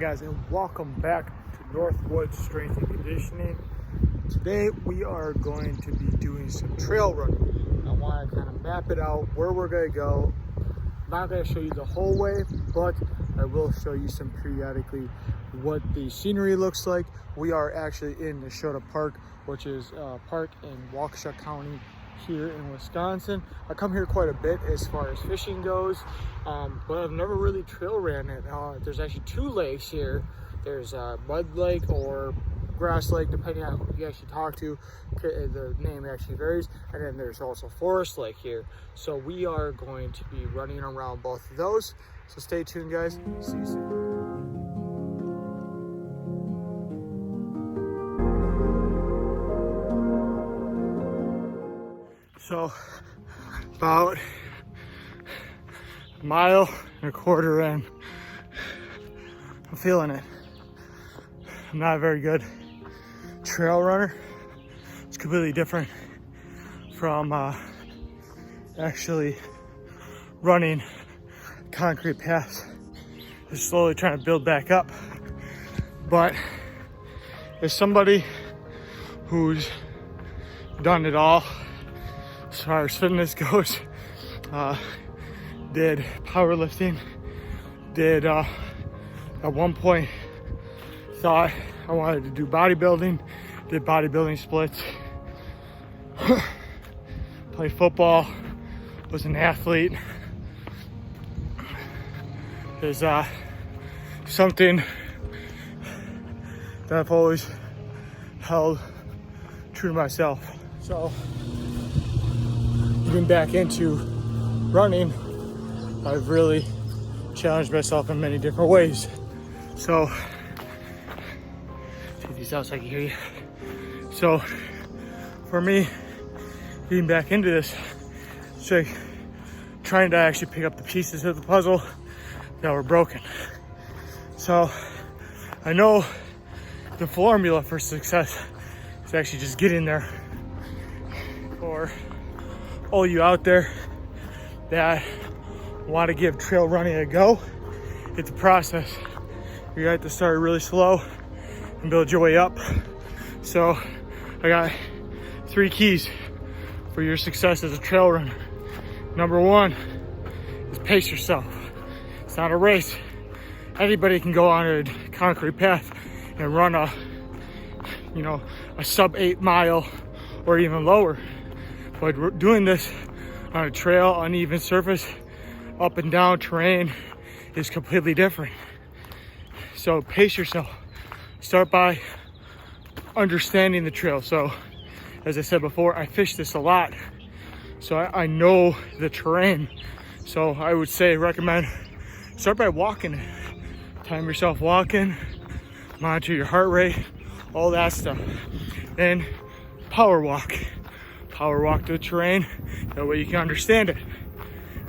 Guys, and welcome back to Northwood Strength and Conditioning. Today we are going to be doing some trail running. I want to kind of map it out where we're going to go. I'm not going to show you the whole way, but I will show you some periodically what the scenery looks like. We are actually in Neshota Park, which is a park in Waukesha County here in Wisconsin. I come here quite a bit as far as fishing goes, but I've never really trail ran it. There's actually two lakes here. There's Mud Lake or Grass Lake, depending on who you actually talk to. The name actually varies. And then there's also Forest Lake here. So we are going to be running around both of those. So stay tuned, guys. See you soon. So about a mile and a quarter in, I'm feeling it. I'm not a very good trail runner. It's completely different from actually running concrete paths. Just slowly trying to build back up. But as somebody who's done it all, as far as fitness goes, did powerlifting, did at one point thought I wanted to do bodybuilding, did bodybuilding splits, played football, was an athlete. Is something that I've always held true to myself. So getting back into running, I've really challenged myself in many different ways. So, take these out so I can hear you. So, for me, getting back into this, it's like trying to actually pick up the pieces of the puzzle that were broken. So, I know the formula for success is actually just get in there. For all you out there that want to give trail running a go, it's a process. You have to start really slow and build your way up. So I got 3 keys for your success as a trail runner. Number 1 is pace yourself. It's not a race. Anybody can go on a concrete path and run a sub 8 mile or even lower. But doing this on a trail, uneven surface, up and down terrain is completely different. So pace yourself. Start by understanding the trail. So as I said before, I fish this a lot. So I know the terrain. So I would recommend start by walking it. Time yourself walking, monitor your heart rate, all that stuff. Then power walk to the terrain, that way you can understand it.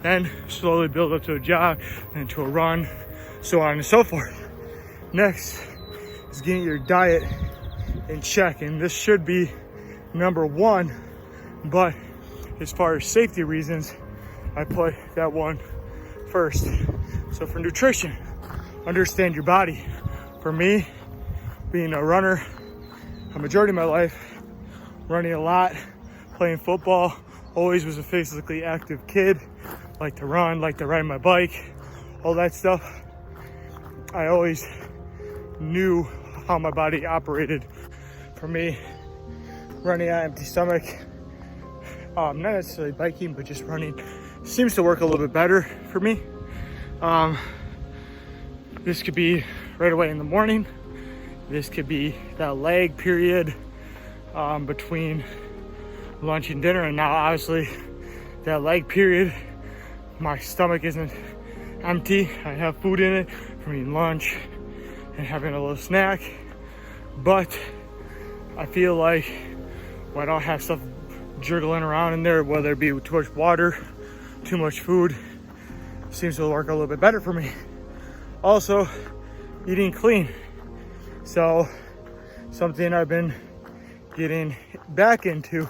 Then slowly build up to a jog, then to a run, so on and so forth. Next is getting your diet in check, and this should be number 1, but as far as safety reasons, I put that one first. So for nutrition, understand your body. For me, being a runner, a majority of my life, running a lot, playing football, always was a physically active kid, like to run, like to ride my bike, all that stuff. I always knew how my body operated. For me, running on an empty stomach, not necessarily biking, but just running, seems to work a little bit better for me. This could be right away in the morning. This could be that lag period between lunch and dinner, and now obviously that lag period, my stomach isn't empty. I have food in it from eating lunch and having a little snack, but I feel like when I don't have stuff jiggling around in there, whether it be too much water, too much food, seems to work a little bit better for me. Also, eating clean. So something I've been getting back into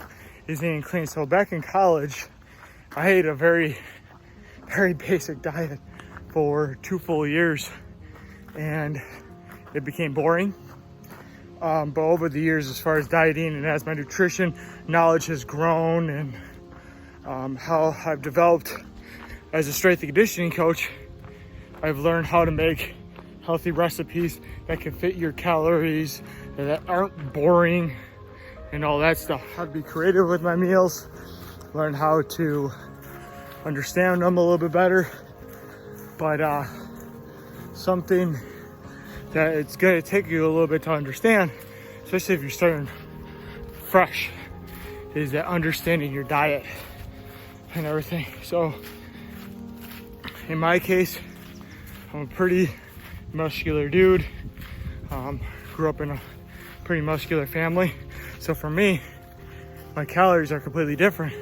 is eating clean. So back in college, I ate a very, very basic diet for 2 full years. And it became boring. But over the years, as far as dieting and as my nutrition knowledge has grown and how I've developed as a strength and conditioning coach, I've learned how to make healthy recipes that can fit your calories, that aren't boring and all that stuff. How to be creative with my meals, learn how to understand them a little bit better. But something that it's gonna take you a little bit to understand, especially if you're starting fresh, is that understanding your diet and everything. So in my case, I'm a pretty muscular dude. Grew up in a pretty muscular family. So for me, my calories are completely different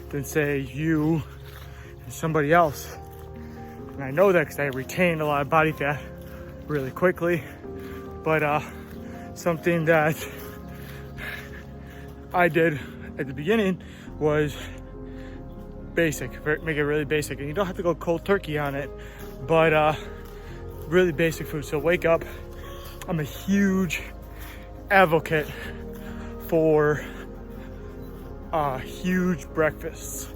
than say you and somebody else. And I know that because I retain a lot of body fat really quickly. But something that I did at the beginning was basic, make it really basic. And you don't have to go cold turkey on it, but really basic food. So wake up. I'm a huge advocate for huge breakfasts.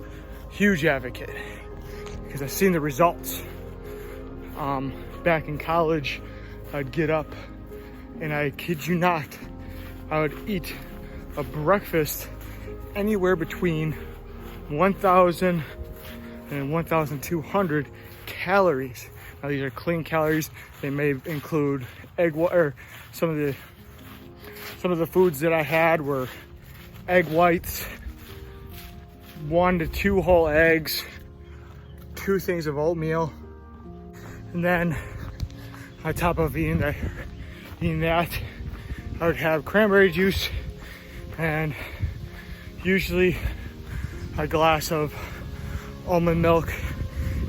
Huge advocate, because I've seen the results. Back in college, I'd get up and I kid you not, I would eat a breakfast anywhere between 1,000 and 1,200 calories. Now these are clean calories. They may include egg or some of the foods that I had were egg whites, 1 to 2 whole eggs, 2 things of oatmeal, and then on top of eating that, I would have cranberry juice and usually a glass of almond milk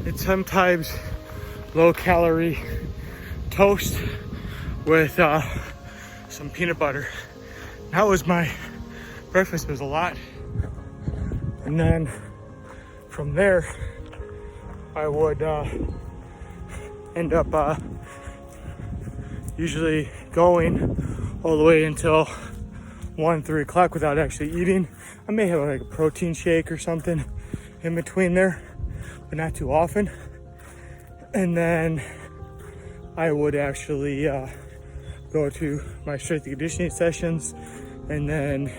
and sometimes low-calorie toast with some peanut butter. That was my breakfast. It was a lot. And then from there, I would end up usually going all the way until 1, 3 o'clock without actually eating. I may have like a protein shake or something in between there, but not too often. And then I would actually go to my strength and conditioning sessions. And then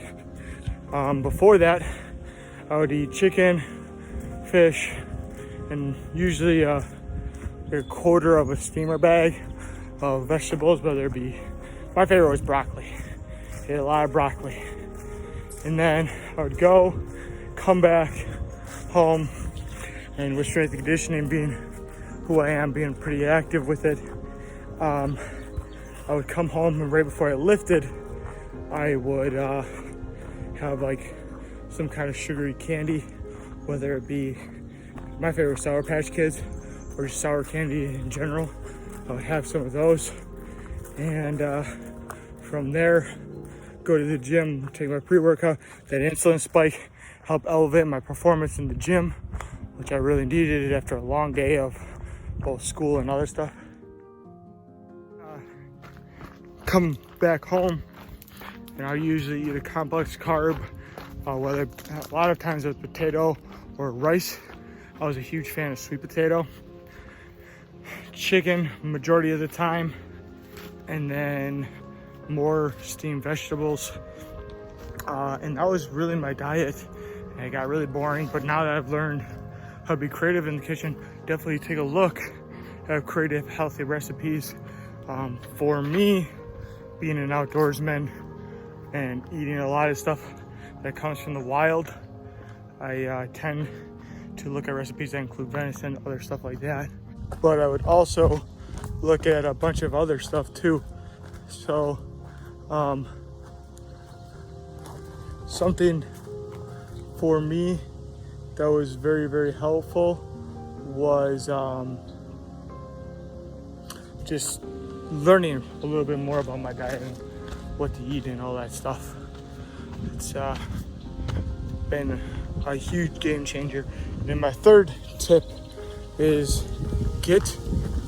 before that, I would eat chicken, fish, and usually a quarter of a steamer bag of vegetables, whether it be, my favorite was broccoli. I ate a lot of broccoli. And then I would go, come back home, and with strength and conditioning being who I am, being pretty active with it, I would come home and right before I lifted, I would have like some kind of sugary candy, whether it be my favorite Sour Patch Kids or just sour candy in general. I would have some of those, and from there, go to the gym, take my pre-workout. That insulin spike helped elevate my performance in the gym, which I really needed after a long day of both school and other stuff. Come back home, and I usually eat a complex carb, whether a lot of times with potato or rice. I was a huge fan of sweet potato, chicken majority of the time, and then more steamed vegetables. And that was really my diet. And it got really boring, but now that I've learned how to be creative in the kitchen, definitely take a look at creative, healthy recipes. For me, being an outdoorsman and eating a lot of stuff that comes from the wild, I tend to look at recipes that include venison, other stuff like that. But I would also look at a bunch of other stuff too. So something for me that was very, very helpful was just learning a little bit more about my diet and what to eat and all that stuff. It's been a huge game changer. And then my third tip is get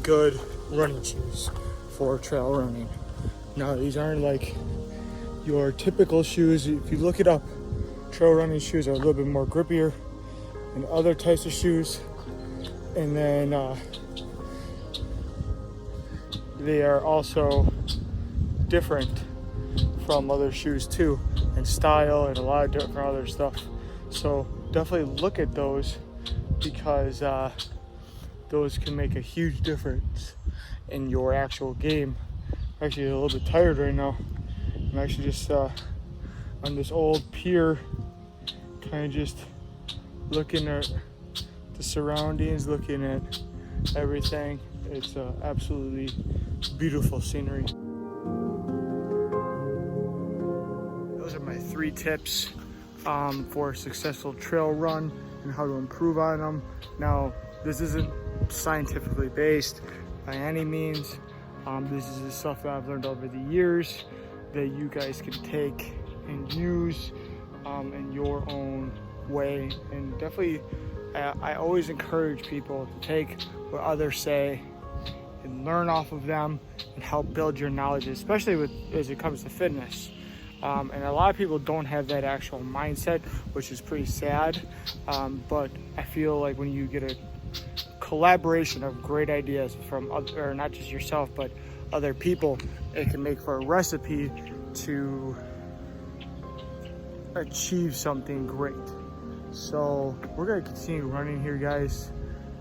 good running shoes. for trail running. Now, these aren't like your typical shoes. If you look it up, trail running shoes are a little bit more grippier than other types of shoes. And then they are also different from other shoes too, and style and a lot of different other stuff. So definitely look at those, because those can make a huge difference in your actual game. I'm actually a little bit tired right now. I'm actually just on this old pier, kind of just looking at the surroundings, looking at everything. It's absolutely beautiful scenery. Those are my 3 tips for a successful trail run and how to improve on them. Now, this isn't scientifically based by any means. This is the stuff that I've learned over the years that you guys can take and use in your own way. And definitely, I always encourage people to take what others say and learn off of them and help build your knowledge, especially as it comes to fitness. And a lot of people don't have that actual mindset, which is pretty sad. But I feel like when you get a collaboration of great ideas from other, or not just yourself, but other people, it can make for a recipe to achieve something great. So we're gonna continue running here, guys,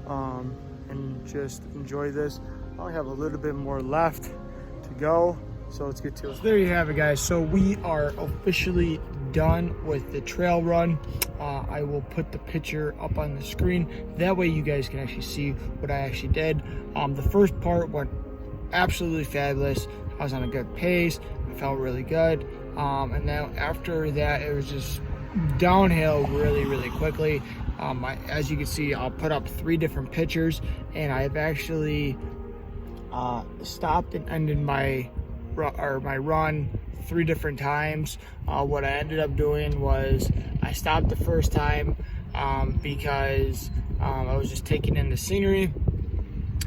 and just enjoy this. I only have a little bit more left to go, so let's get to it. So there you have it, guys. So we are officially done with the trail run. I will put the picture up on the screen. That way you guys can actually see what I actually did. The first part went absolutely fabulous. I was on a good pace. I felt really good. And then after that, it was just downhill really quickly. As you can see, I'll put up 3 different pictures, and I've actually stopped and ended my run 3 different times. What I ended up doing was I stopped the first time because I was just taking in the scenery,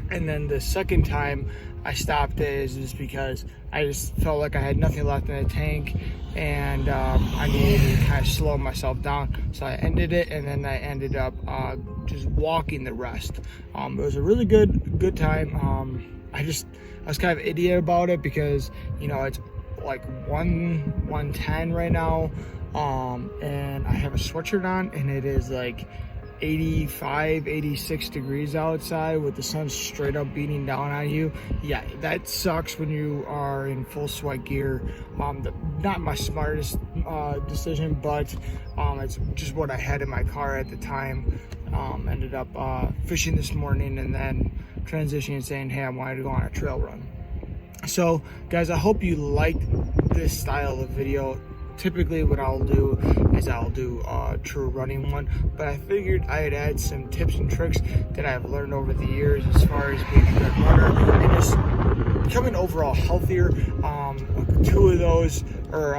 and then the second time I stopped is just because I just felt like I had nothing left in the tank, and I needed to kind of slow myself down. So I ended it, and then I ended up just walking the rest. It was a really good time. I was kind of idiot about it because, you know, it's like 110 right now, and I have a sweatshirt on, and it is like 85, 86 degrees outside with the sun straight up beating down on you. Yeah, that sucks when you are in full sweat gear. Not my smartest decision, but it's just what I had in my car at the time. Ended up fishing this morning, and then transitioning and saying, hey, I wanted to go on a trail run. So guys, I hope you liked this style of video. Typically what I'll do is I'll do a true running one, but I figured I'd add some tips and tricks that I've learned over the years as far as being a good runner and just becoming overall healthier. 2 of those, or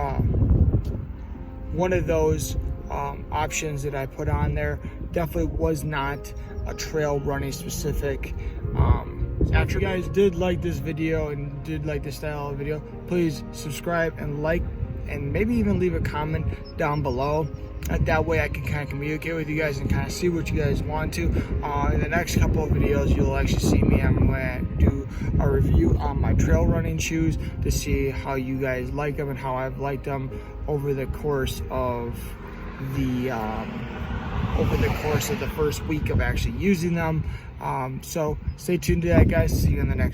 one of those options that I put on there definitely was not a trail running specific. After you guys did like this video and did like this style of video, please subscribe and like, and maybe even leave a comment down below. That way I can kind of communicate with you guys and kind of see what you guys want to. In the next couple of videos, you'll actually see me. I'm going to do a review on my trail running shoes to see how you guys like them and how I've liked them over the course of the first week of actually using them. So stay tuned to that, guys. See you in the next